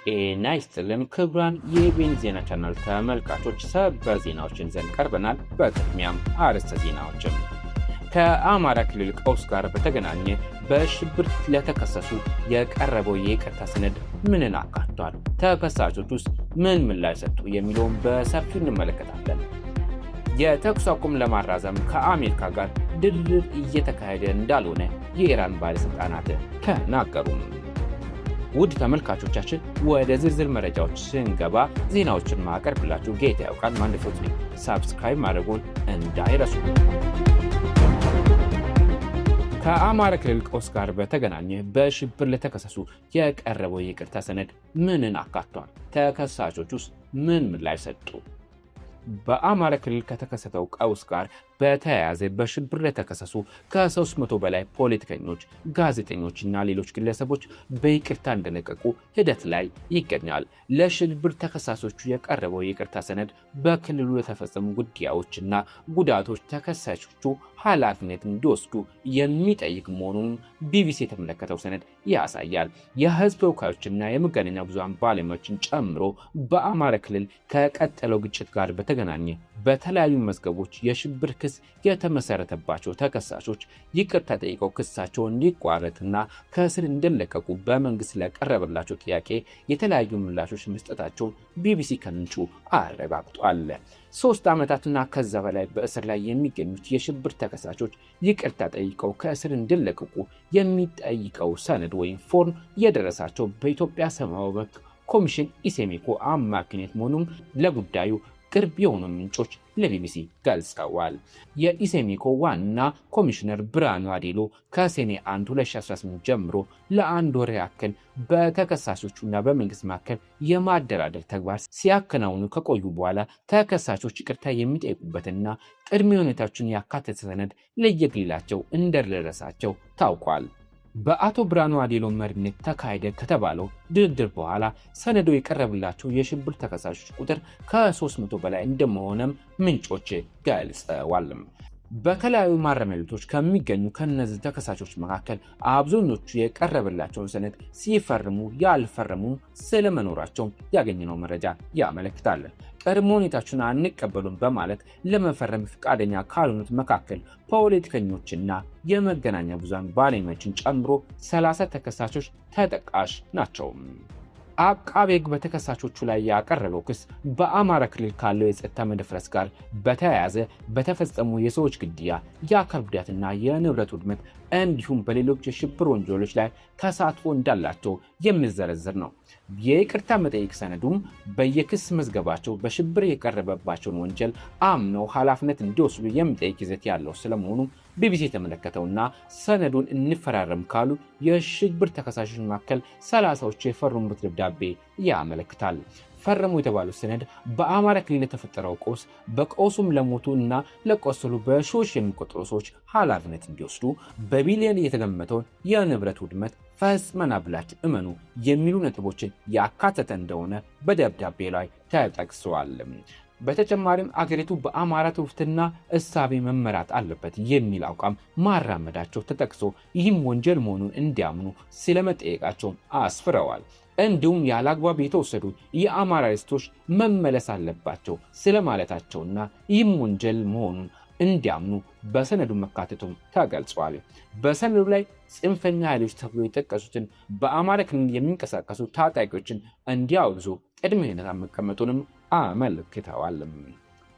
ጤና ይስጥልን ክቡራን የኢቢኤን ዜና ቻናል ተመልካቾች፣ ሰበር ዜናዎችን ይዘን ቀርበናል። በቅድሚያም አርዕስተ ዜናዎችን። ከአማራ ክልል ቀውስ ጋር በተገናኘ በሽብር ለተከሰሱ የቀረበው የይቅርታ ሰነድ ምንን አካቷል? ተከሳሾች ውስጥ ምን ምላሽ ሰጡ? የሚለውን በሰፊው እንመለከታለን። የተኩስ አቁም ለማራዘም ከአሜሪካ ጋር ድርድር እየተካሄደ እንዳልሆነ የኢራን ባለስልጣናት ተናገሩ። ውድ ተመልካቾቻችን ወደ ዝርዝር መረጃዎች ስንገባ ዜናዎችን ማቀርብላችሁ ጌታ ያውቃል ማንደፎት ነኝ። ሳብስክራይብ ማድረጉን እንዳይረሱ። ከአማራ ክልል ቀውስ ጋር በተገናኘ በሽብር ለተከሰሱ የቀረበው የይቅርታ ሰነድ ምንን አካቷል? ተከሳሾች ውስጥ ምን ምላሽ ሰጡ? በአማራ ክልል ከተከሰተው ቀውስ ጋር በተያያዘ በሽብር ለተከሰሱ ከ300 በላይ ፖለቲከኞች፣ ጋዜጠኞችና ሌሎች ግለሰቦች በይቅርታ እንደለቀቁ ሂደት ላይ ይገኛል። ለሽብር ተከሳሾቹ የቀረበው የይቅርታ ሰነድ በክልሉ የተፈጸሙ ጉዳዮችና ጉዳቶች ተከሳሾቹ ኃላፊነት እንዲወስዱ የሚጠይቅ መሆኑን ቢቢሲ የተመለከተው ሰነድ ያሳያል። የህዝብ ተወካዮችና የመገናኛ ብዙሃን ባለሙያዎችን ጨምሮ በአማራ ክልል ከቀጠለው ግጭት ጋር በተገናኘ በተለያዩ መዝገቦች የሽብር ክስ የተመሰረተባቸው ተከሳሾች ይቅርታ ጠይቀው ክሳቸው እንዲቋረጥና ከእስር እንዲለቀቁ በመንግስት ለቀረበላቸው ጥያቄ የተለያዩ ምላሾች መስጠታቸውን ቢቢሲ ከምንጩ አረጋግጧል። 3 ዓመታትና ከዛ በላይ በእስር ላይ የሚገኙት የሽብር ተከሳሾች ይቅርታ ጠይቀው ከእስር እንዲለቀቁ የሚጠይቀው ሰነድ ወይም ፎርም የደረሳቸው በኢትዮጵያ ሰብአዊ መብት ኮሚሽን ኢሰመኮ አማካኝነት መሆኑን ለጉዳዩ ቅርብ የሆኑ ምንጮች ለቢቢሲ ገልጸዋል። የኢሰመኮ ዋና ኮሚሽነር ብርሃኑ አዴሎ ከሰኔ 1 2018 ጀምሮ ለአንድ ወር ያክል በተከሳሾቹና በመንግስት መካከል የማደራደር ተግባር ሲያከናውኑ ከቆዩ በኋላ ተከሳሾች ይቅርታ የሚጠይቁበትና ቅድመ ሁኔታዎችን ያካተተ ሰነድ ለየግላቸው እንደደረሳቸው ታውቋል። በአቶ ብርሃኑ አዴሎ መሪነት ተካሄደ ከተባለው ድርድር በኋላ ሰነዱ የቀረበላቸው የሽብር ተከሳሾች ቁጥር ከ300 በላይ እንደመሆነም ምንጮች ገልጸዋል። በተለያዩ ማረሚያ ቤቶች ከሚገኙ ከነዚህ ተከሳሾች መካከል አብዛኞቹ የቀረበላቸውን ሰነድ ሲፈርሙ ያልፈረሙ ስለመኖራቸው ያገኘነው መረጃ ያመለክታል። ቅድመ ሁኔታዎችን አንቀበሉም በማለት ለመፈረም ፈቃደኛ ካልሆኑት መካከል ፖለቲከኞችና የመገናኛ ብዙሃን ባለሙያዎችን ጨምሮ 30 ተከሳሾች ተጠቃሽ ናቸው። አቃቤ ሕግ በተከሳሾቹ ላይ ያቀረበው ክስ በአማራ ክልል ካለው የጸጥታ መደፍረስ ጋር በተያያዘ በተፈጸሙ የሰዎች ግድያ፣ የአካል ጉዳትና የንብረት ውድመት እንዲሁም በሌሎች የሽብር ወንጀሎች ላይ ተሳትፎ እንዳላቸው የሚዘረዝር ነው። የይቅርታ መጠይቅ ሰነዱም በየክስ መዝገባቸው በሽብር የቀረበባቸውን ወንጀል አምነው ኃላፊነት እንዲወስዱ የሚጠይቅ ይዘት ያለው ስለመሆኑ ቢቢሲ የተመለከተውና ሰነዱን እንፈራረም ካሉ የሽብር ተከሳሾች መካከል 30ዎቹ የፈረሙት ደብዳቤ ያመለክታል። ፈረሙ የተባሉት ሰነድ በአማራ ክልል የተፈጠረው ቀውስ፣ በቀውሱም ለሞቱ እና ለቆሰሉ በሺዎች የሚቆጠሩ ሰዎች ኃላፊነት እንዲወስዱ፣ በቢሊዮን የተገመተውን የንብረት ውድመት ፈጽመናል ብላችሁ እመኑ የሚሉ ነጥቦችን ያካተተ እንደሆነ በደብዳቤ ላይ ተጠቅሷል። በተጨማሪም አገሪቱ በአማራ ትውፊትና እሳቤ መመራት አለበት የሚል አቋም ማራመዳቸው ተጠቅሶ ይህም ወንጀል መሆኑን እንዲያምኑ ስለመጠየቃቸው አስፍረዋል። እንዲሁም ያለአግባብ የተወሰዱ የአማራ ርስቶች መመለስ አለባቸው ስለማለታቸውና ይህም ወንጀል መሆኑን እንዲያምኑ በሰነዱ መካተቱም ተገልጿል። በሰነዱ ላይ ጽንፈኛ ኃይሎች ተብሎ የጠቀሱትን በአማራ ክልል የሚንቀሳቀሱ ታጣቂዎችን እንዲያወግዙ ቅድመ ሁኔታ መቀመጡንም አመልክተዋል።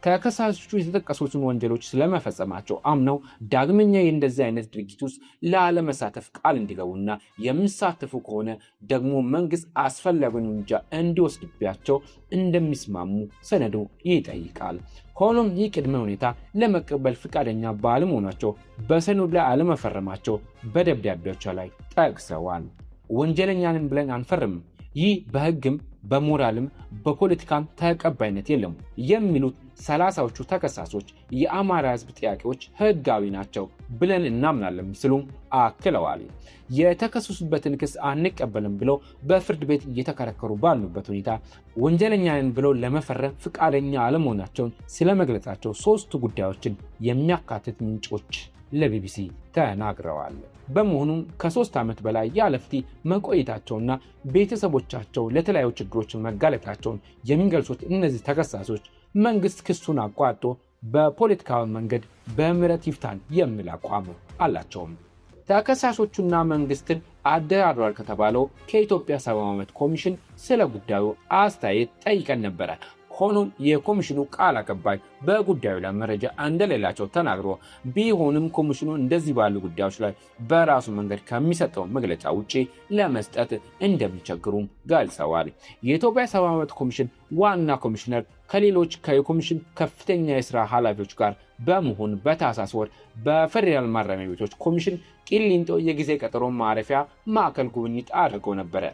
ተከሳሾቹ የተጠቀሱትን ወንጀሎች ስለመፈጸማቸው አምነው ዳግመኛ የእንደዚህ አይነት ድርጊት ውስጥ ላለመሳተፍ ቃል እንዲገቡና የሚሳተፉ ከሆነ ደግሞ መንግስት አስፈላጊውን እርምጃ እንዲወስድባቸው እንደሚስማሙ ሰነዱ ይጠይቃል። ሆኖም ይህ ቅድመ ሁኔታ ለመቀበል ፈቃደኛ ባለመሆናቸው በሰነዱ ላይ አለመፈረማቸው በደብዳቤዎቻቸው ላይ ጠቅሰዋል። ወንጀለኛንን ብለን አንፈርምም፣ ይህ በህግም በሞራልም በፖለቲካም ተቀባይነት የለም የሚሉት 30ዎቹ ተከሳሾች የአማራ ህዝብ ጥያቄዎች ህጋዊ ናቸው ብለን እናምናለን ሲሉም አክለዋል። የተከሰሱበትን ክስ አንቀበልም ብለው በፍርድ ቤት እየተከራከሩ ባሉበት ሁኔታ ወንጀለኛን ብለው ለመፈረም ፈቃደኛ አለመሆናቸውን ስለመግለጻቸው 3 ጉዳዮችን የሚያካትት ምንጮች ለቢቢሲ ተናግረዋል። በመሆኑም ከ3 ዓመት በላይ ያለ ፍትህ መቆየታቸውና ቤተሰቦቻቸው ለተለያዩ ችግሮች መጋለጣቸውን የሚገልጹት እነዚህ ተከሳሾች መንግስት ክሱን አቋርጦ በፖለቲካዊ መንገድ በምህረት ይፍታን የሚል አቋም አላቸውም። ተከሳሾቹና መንግስትን አደራድሯል ከተባለው ከኢትዮጵያ ሰብአዊ መብት ኮሚሽን ስለ ጉዳዩ አስተያየት ጠይቀን ነበረ። ሆኖም የኮሚሽኑ ቃል አቀባይ በጉዳዩ ላይ መረጃ እንደሌላቸው ተናግሮ ቢሆንም ኮሚሽኑ እንደዚህ ባሉ ጉዳዮች ላይ በራሱ መንገድ ከሚሰጠው መግለጫ ውጪ ለመስጠት እንደሚቸግሩም ገልጸዋል። የኢትዮጵያ ሰብአዊ መብት ኮሚሽን ዋና ኮሚሽነር ከሌሎች የኮሚሽን ከፍተኛ የሥራ ኃላፊዎች ጋር በመሆን በታህሳስ ወር በፌዴራል ማረሚያ ቤቶች ኮሚሽን ቂሊንጦ የጊዜ ቀጠሮ ማረፊያ ማዕከል ጉብኝት አድርገው ነበረ።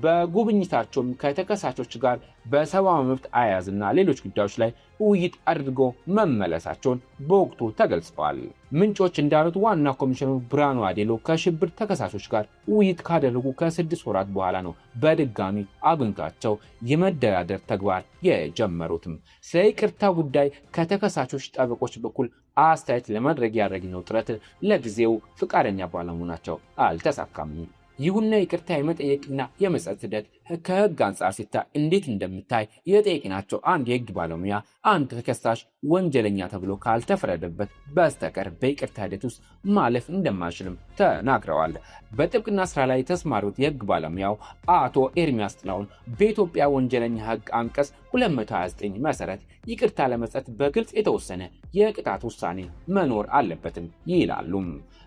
በጉብኝታቸውም ከተከሳሾች ጋር በሰብአዊ መብት አያያዝና ሌሎች ጉዳዮች ላይ ውይይት አድርገው መመለሳቸውን በወቅቱ ተገልጸዋል። ምንጮች እንዳሉት ዋና ኮሚሽነሩ ብርሃኑ አዴሎ ከሽብር ተከሳሾች ጋር ውይይት ካደረጉ ከ6 ወራት በኋላ ነው በድጋሚ አግኝቷቸው የመደራደር ተግባር የጀመሩትም። ስለ ይቅርታ ጉዳይ ከተከሳሾች ጠበቆች በኩል አስተያየት ለማድረግ ያደረግነው ጥረት ለጊዜው ፈቃደኛ ባለመሆናቸው አልተሳካም። ይሁንና ይቅርታ የመጠየቅና የመስጠት ሂደት ከህግ አንጻር ሲታይ እንዴት እንደምታይ የጠየቅናቸው አንድ የህግ ባለሙያ አንድ ተከሳሽ ወንጀለኛ ተብሎ ካልተፈረደበት በስተቀር በይቅርታ ሂደት ውስጥ ማለፍ እንደማይችልም ተናግረዋል። በጥብቅና ስራ ላይ የተሰማሩት የህግ ባለሙያው አቶ ኤርሚያስ ጥላሁን በኢትዮጵያ ወንጀለኛ ህግ አንቀጽ 229 መሰረት ይቅርታ ለመስጠት በግልጽ የተወሰነ የቅጣት ውሳኔ መኖር አለበትም ይላሉ።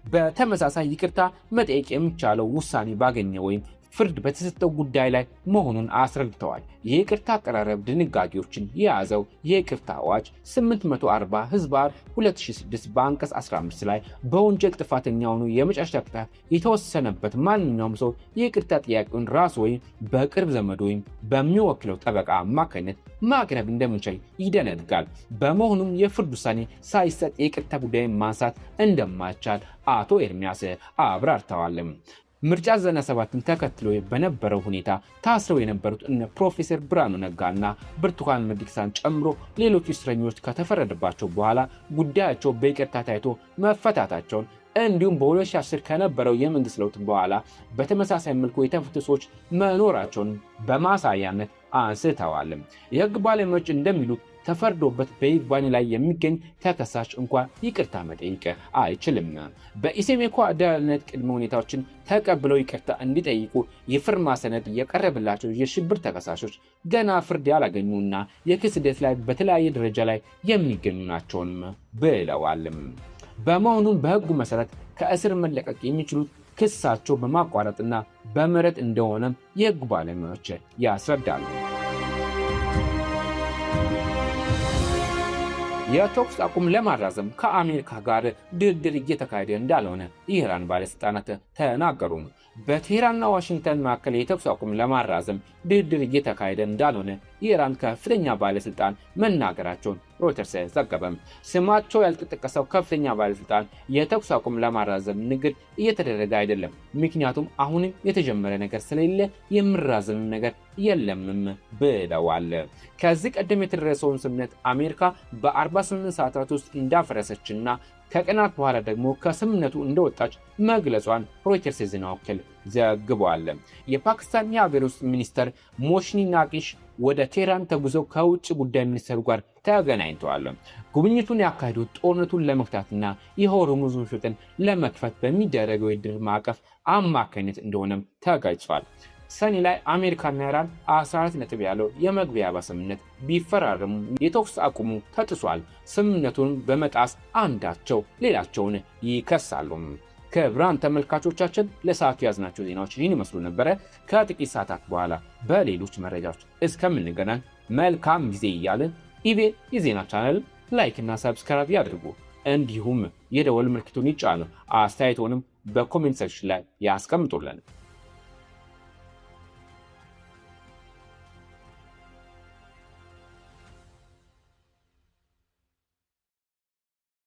በተመሳሳይ ይቅርታ መጠየቅ የሚቻለው ውሳኔ ባገኘ ወይም ፍርድ በተሰጠው ጉዳይ ላይ መሆኑን አስረድተዋል። የይቅርታ አቀራረብ ድንጋጌዎችን የያዘው የይቅርታ አዋጅ 840/2006 በአንቀጽ 15 ላይ በወንጀል ጥፋተኛ ሆኖ የመጨረሻ ቅጣት የተወሰነበት ማንኛውም ሰው የይቅርታ ጥያቄውን ራሱ ወይም በቅርብ ዘመድ ወይም በሚወክለው ጠበቃ አማካኝነት ማቅረብ እንደሚችል ይደነግጋል። በመሆኑም የፍርድ ውሳኔ ሳይሰጥ የይቅርታ ጉዳይን ማንሳት እንደማይቻል አቶ ኤርሚያስ አብራርተዋል። ምርጫ 97ን ተከትሎ በነበረው ሁኔታ ታስረው የነበሩት እነ ፕሮፌሰር ብርሃኑ ነጋና ብርቱካን ሚደቅሳን ጨምሮ ሌሎች እስረኞች ከተፈረደባቸው በኋላ ጉዳያቸው በይቅርታ ታይቶ መፈታታቸውን እንዲሁም በ2010 ከነበረው የመንግስት ለውጥ በኋላ በተመሳሳይ መልኩ የተፈቱ ሰዎች መኖራቸውን በማሳያነት አንስተዋል። የህግ ባለሙያዎች እንደሚሉት ተፈርዶበት በይግባኝ ላይ የሚገኝ ተከሳሽ እንኳን ይቅርታ መጠየቅ አይችልም። በኢሰመኮ አዳልነት ቅድመ ሁኔታዎችን ተቀብለው ይቅርታ እንዲጠይቁ የፊርማ ሰነድ የቀረበላቸው የሽብር ተከሳሾች ገና ፍርድ ያላገኙና የክስ ሂደት ላይ በተለያየ ደረጃ ላይ የሚገኙ ናቸውም ብለዋል። በመሆኑም በህጉ መሰረት ከእስር መለቀቅ የሚችሉት ክሳቸው በማቋረጥና በምህረት እንደሆነ የህግ ባለሙያዎች ያስረዳሉ። የተኩስ አቁም ለማራዘም ከአሜሪካ ጋር ድርድር እየተካሄደ እንዳልሆነ የኢራን ባለስልጣናት ተናገሩ። በቴህራንና ዋሽንግተን መካከል የተኩስ አቁም ለማራዘም ድርድር እየተካሄደ እንዳልሆነ የኢራን ከፍተኛ ባለስልጣን መናገራቸውን ሮይተርስ ዘገበም። ስማቸው ያልተጠቀሰው ከፍተኛ ባለስልጣን የተኩስ አቁም ለማራዘም ንግግር እየተደረገ አይደለም፣ ምክንያቱም አሁንም የተጀመረ ነገር ስለሌለ የሚራዘም ነገር የለምም ብለዋል። ከዚህ ቀደም የተደረሰውን ስምምነት አሜሪካ በ48 ሰዓታት ውስጥ እንዳፈረሰችና ከቀናት በኋላ ደግሞ ከስምምነቱ እንደወጣች መግለጿን ሮይተርስ የዜና ወኪል ዘግቧል። የፓኪስታን የሀገር ውስጥ ሚኒስተር ሞሽኒ ናቂሽ ወደ ቴህራን ተጉዘው ከውጭ ጉዳይ ሚኒስተሩ ጋር ተገናኝተዋል። ጉብኝቱን ያካሄዱት ጦርነቱን ለመፍታትና የሆርሙዝ ወሽመጥን ለመክፈት በሚደረገው የድርድር ማዕቀፍ አማካኝነት እንደሆነም ተገልጿል። ሰኔ ላይ አሜሪካና ኢራን 14 ነጥብ ያለው የመግቢያ ስምምነት ቢፈራረሙ የተኩስ አቁሙ ተጥሷል። ስምምነቱን በመጣስ አንዳቸው ሌላቸውን ይከሳሉ። ክቡራን ተመልካቾቻችን ለሰዓቱ ያዝናቸው ዜናዎች ይህን ይመስሉ ነበረ። ከጥቂት ሰዓታት በኋላ በሌሎች መረጃዎች እስከምንገናኝ መልካም ጊዜ እያልን ኢቤን የዜና ቻናል ላይክ እና ሰብስክራይብ ያድርጉ። እንዲሁም የደወል ምልክቱን ይጫኑ። አስተያየቶንም በኮሜንት ሴክሽን ላይ ያስቀምጡልን።